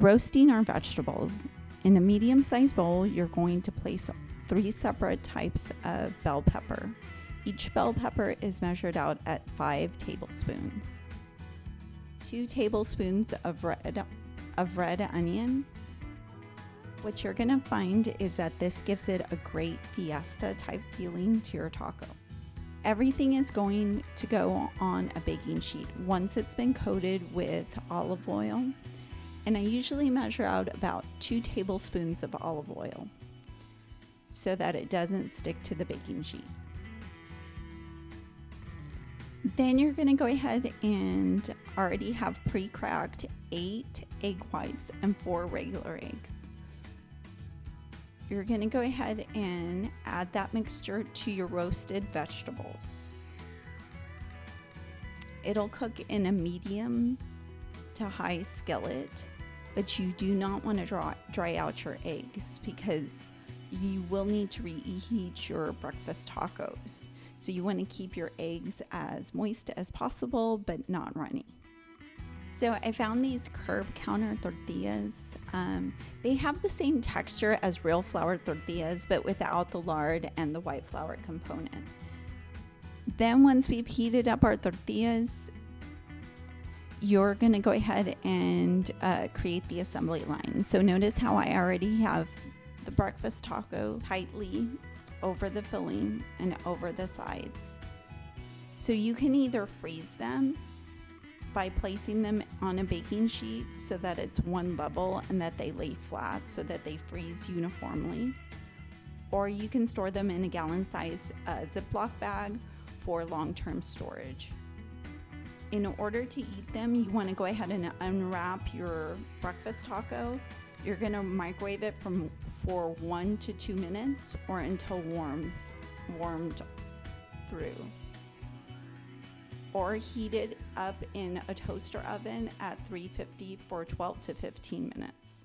roasting our vegetables, in a medium-sized bowl, you're going to place 3 separate types of bell pepper. Each bell pepper is measured out at 5 tablespoons. 2 tablespoons of red onion. What you're going to find is that this gives it a great fiesta type feeling to your taco. Everything is going to go on a baking sheet once it's been coated with olive oil, and I usually measure out about 2 tablespoons of olive oil so that it doesn't stick to the baking sheet. Then you're going to go ahead and already have pre-cracked 8 egg whites and 4 regular eggs. You're going to go ahead and add that mixture to your roasted vegetables. It'll cook in a medium to high skillet, but you do not want to dry out your eggs because you will need to reheat your breakfast tacos. So you want to keep your eggs as moist as possible, but not runny. So I found these curb counter tortillas. They have the same texture as real flour tortillas, but without the lard and the white flour component. Then once we've heated up our tortillas, you're going to go ahead and create the assembly line. So notice how I already have the breakfast taco tightly over the filling and over the sides. So you can either freeze them by placing them on a baking sheet so that it's one level and that they lay flat so that they freeze uniformly, or you can store them in a gallon-size Ziploc bag for long-term storage. In order to eat them, you want to go ahead and unwrap your breakfast taco. You're going to microwave it for 1 to 2 minutes or until warmed through. Or heat it up in a toaster oven at 350 for 12 to 15 minutes.